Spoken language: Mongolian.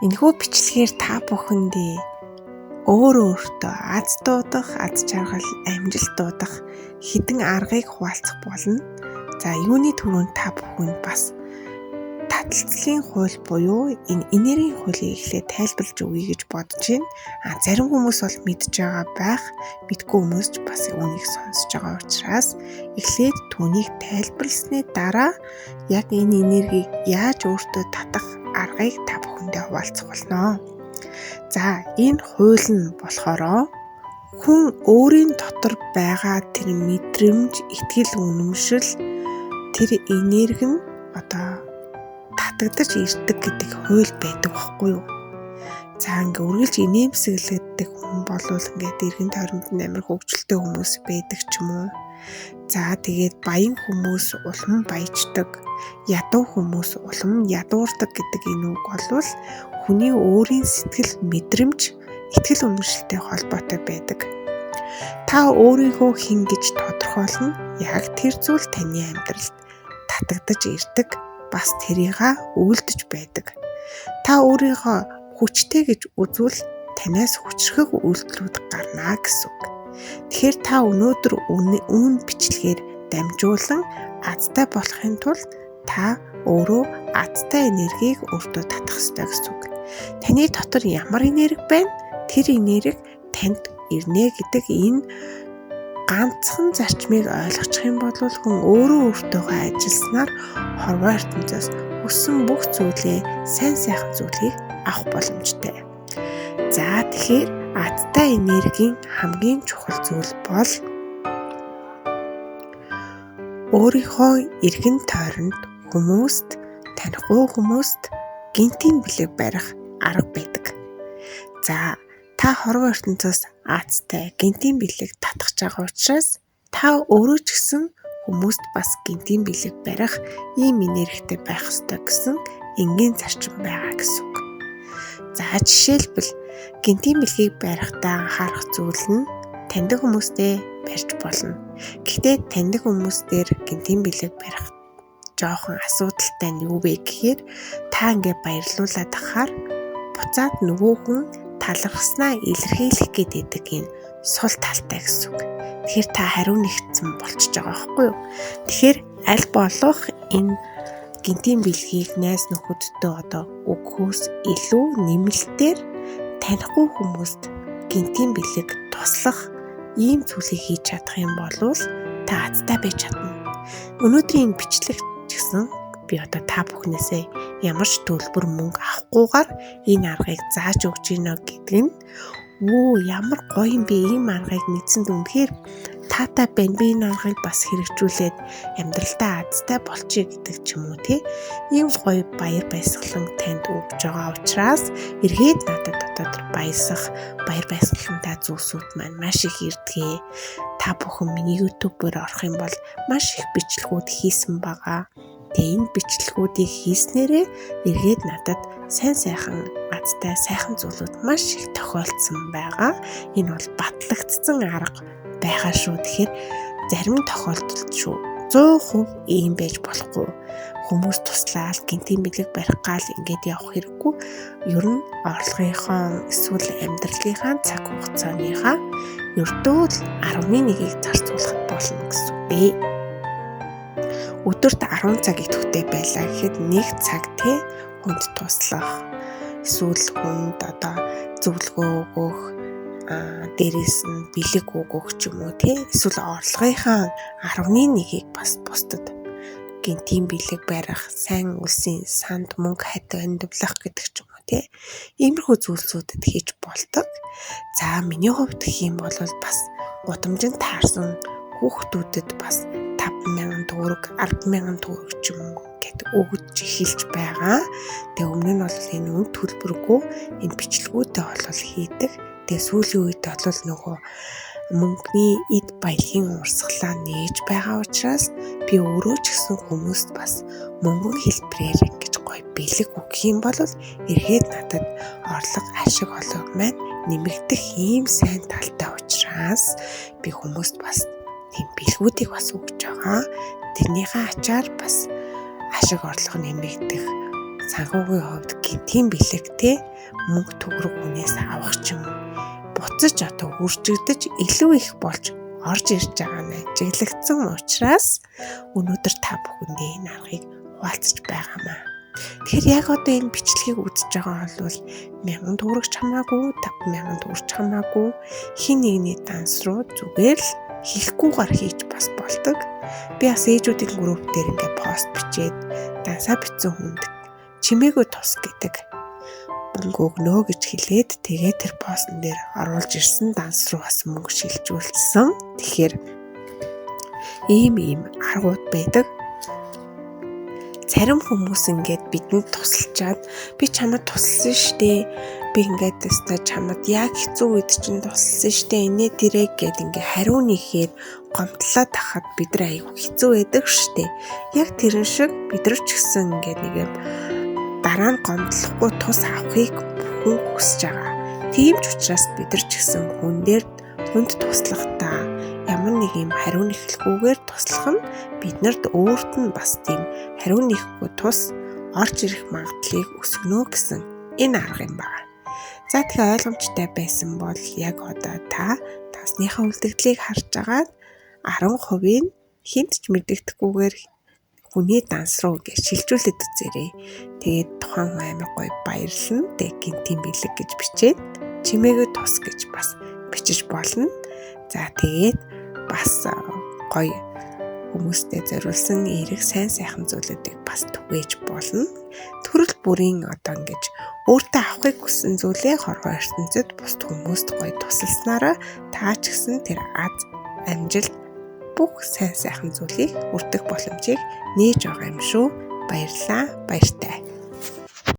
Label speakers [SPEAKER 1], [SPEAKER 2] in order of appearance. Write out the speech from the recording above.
[SPEAKER 1] Энэхүү бичлэгээр та бүхэндээ өөртөө аз дуудах, аз жаргал, амжилт дуудах хэдэн аргыг хуваалцах болно. За юуны түрүүнд та бүхэнд бас таталцлын хууль буюу энэ энергийн хуулийг эхлээд тайлбарлаж өгье гэж бодож байна. Зарим хүмүүс бол мэдж байгаа байх, мэдгүй хүмүүс ч бас үүнийг сонсож байгаа учраас эхлээд түүнийг тайлбарласны дараа яг энэ энергийг яаж өөртөө татах аргыг та бүхэндээ хуваалцах болно. За энэ хууль нь болохоор хүн өөрийн дотор байгаа тэр мэдрэмж, итгэл үнэмшил тэр энерги нь татагдаж ирдэг гэдэг хууль байдаг байхгүй юу? За ингээ үргэлж инээмсэглэдэг хүн болвол ингээд эргэн тойронд амар хөвгчлөлтэй хүмүүс байдаг ч юм уу. За тэгээд баян хүмүүс улам баяждаг, ядуу хүмүүс улам ядуурдаг гэдэг энэ үг болвол хүний өөрийн сэтгэл мэдрэмж, итгэл үнэмшилтэй холбоотой байдаг. Та өөрийгөө хэн гэж тодорхойлно, яг тэр зүйл таны амьдралд татагдаж ирдэг, бас тэрийг үйлдэж байдаг. Та өөрийгөө хүчтэй гэж үзвэл танаас хүчрхэг үйлдэлүүд гарна гэсэн үг. Тэгэхээр та өнөөдөр үүн бичлэгээр дамжуулан азтай болохын тулд та өөрөө азтай энергийг өөртөө татах ёстой гэсэн үг. Таны дотор ямар энерги байна? Тэр энерги танд ирнэ гэдэг энэ ганцхан зарчмыг ойлгочих юм бол хүн өөрөө өөртөөгөө ажилласнаар хорвоо ертөнцөөс хүссэн бүх зүйлээ, сайн сайхан зүйлийг авах боломжтой. За тэгэхээр азтай энергийн хамгийн чухал зүйл бол өөрийнхөө эргэн тойронд хүмүүст, танихгүй хүмүүст гинтийн бэлэг барих арга байдаг. За та хорвоо ертөнцөөс азтай гинтийн бэлэг татах байгаа учраас та өөрөө ч гэсэн хүмүүст бас гинтийн бэлэг барих ийм энергитэй байх ёстой гэсэн энгийн зарчим байгаа гэсэн үг. За жишээлбэл гинтийн бэлгийг барихдаа анхаарах зүйл нь таньдаг хүмүүстэй барьж болно. Гэхдээ таньдаг хүмүүстээр гинтийн бэлэг барих жоохон асуудалтай нь юу вэ гэхээр та ингээ баярлуулаад ахаар буцаад нөгөө хүн талархснаа илэрхийлэх гэдэг энэ сул талтай гэсэн үг. Тэгэхээр та хариу нэгдсэн болчихж байгаа байхгүй юу? Тэгэхээр аль болох энэ гинтийн бэлгийг найз нөхөдтэй өгөхөөс илүү нэмэлтээр танихгүй хүмүүст гинтийн бэлэг туслах ийм зүйлийг хийж чадах юм бол та азтай байж чадна. Өнөөдрийн энэ бичлэг гэсэн би та бүхнээсээ ямар ч төлбөр мөнгө авахгүйгээр энэ аргыг зааж өгч гинэ гэдэг нь ямар гоё юм бэ, ийм аргыг мэдсэнд үнэхээр таатай байна. Би энэ аргыг бас хэрэгжүүлээд амьдралдаа азтай болчих гэдэг ч юм уу тий. Ийм гоё баяр баясгалан танд өгж байгаа учраас эргээд надад дотоод баясах, баяр баясгалантай зүйлсүүд маань маш их ирдэг. Та бүхэн миний YouTube-оор орох юм бол маш их бичлэгүүд хийсэн байгаа. Тэгээ энэ бичлэгүүдийг хийснээрээ эргээд надад сайн сайхан азтай сайхан зүйлүүд маш их тохиолдсон байгаа. Энэ бол батлагдсан арга байгаа шүү. Тэгэхээр зарим тохиолдолд шүү 100% ийм байж болохгүй. Хүмүүс туслаад гинтийн бэлэг барих гал ингээд явах хэрэггүй. Ер нь орлогынхон эсвэл амьдралынхаа цаг хугацааныхаа ердөө л 11-ийг зарцуулахад болно гэсэн үг. Өдөрт 10 цаг идэвхтэй байлаа гэхэд 1 цаг хүнд туслах, эсвэл хүнд зөвлөгөө өгөх, дээрээс нь бэлэг өгөх ч юм уу эсвэл орлогынхаа 11-ийг бас бусдад гинтийн бэлэг барих, сайн үлсийн санд мөнгө хадивлах гэдэг ч юм уу иймэрхүү зүйлсүүдэд хийж болдог. За миний хувьд гэх юм бол бас гудамжинд таарсан хүүхдүүдэд бас 5,000 төгрөг, 10,000 төгрөг ч юм уу гэдэг өгж эхэлж байгаа. Тэгээ өмнө нь бол энэ үн төлбөргүй энэ бичлэгүүдээ бол хийдэг. Тэгээ сүүлийн үед бол нөгөө мөнгөний эд баялагын урсгалаа нээж байгаа учраас би өөрөө ч гэсэн хүмүүст бас мөнгөн хэлбэрээр ингэж гоё бэлэг өгөх юм бол эргээд надад орлого, ашиг олог маань нэмэгдэх ийм сайн талтай учраас би хүмүүст бас тийм бэлгүүдийг бас өгж байгаа. Тэрнийхээ ачаар бас ашиг орлого нэмэгдэх, санхүүгийн хувьд гинтийн бэлэгтэй мөнгө төгрөг хүнээс авах ч юм буцаж одоо үржигдэж илүү их болж орж ирж байгаа нь ажиглагдсан учраас өнөөдөр та бүхэндээ энэ аргыг хуваалцаж байгаамаа. Тэгэхээр яг одоо энэ бичлэгийг үзэж байгаа бол 1000 төгрөг чамаагүй, 5000 төгрөг чамаагүй хин нэгний данс руу зүгээр л хийхгүйгээр хийж бас болдог. Би бас ээжүүдийн групп дээр ингээ пост бичээд дансаа бичсэн хүнд чимээгүй тус гэдэг мөнгө өгнө гэж хэлээд тэгээд тэр постн дээр оруулж ирсэн данс руу бас мөнгө шилжүүлсэн. Тэгэхээр ийм аргууд байдаг. Зарим хүмүүс ингээд бидэнд тусалчаад би чамд тусалсан штэ. Би ингээд теста чамд яг хэцүү үед чинь тусалсан штэ. Инээ тэрэг гэд ингээ хариу нэхэд гомдлоод тахад бид нар айгүй хэцүү байдаг штэ. Яг тэрэн шиг бид нар ч гэсэн ингээд нэг юм дараа нь гомдлохгүй тус авахыг бүхэн хүсэж байгаа. Тийм ч учраас бид нар ч гэсэн хүнд туслахтаа ямар нэг юм хариу нэхлгүйгээр туслах нь биднэрт өөрт нь бас тийм хариу нэхгүй тус орж ирэх магадлалыг өсгөнө гэсэн энэ арга юм байна. За тэгэхээр ойлгомжтой байсан бол яг одоо та тасныхаа үлдэгдлийг харж агаад 10% нь хинт ч мэддэхгүйгээр хүний данс руу гэж шилжүүлээд үзээрэй. Тэгээд тухайн амар гоё баярлна. Тэгээд гинтийн бэлэг гэж бичээд чимээгүй тус гэж бас бичиж болно. За тэгээд бас гоё хүмүүстэй зориулсан эерэг сайн сайхан зүйлүүдийг бас түгээж болно. Төрөл бүрийн одоо ингэж өөртөө авахыг хүссэн зүйлээ хорвоо ертөнцид бусд хүмүүст гоё тусалснараа та ч гэсэн тэр амжилт бүх сайн сайхан зүйлийг хүртэх боломжийг нээж байгаа юм шүү. Баярлалаа. Баяртай.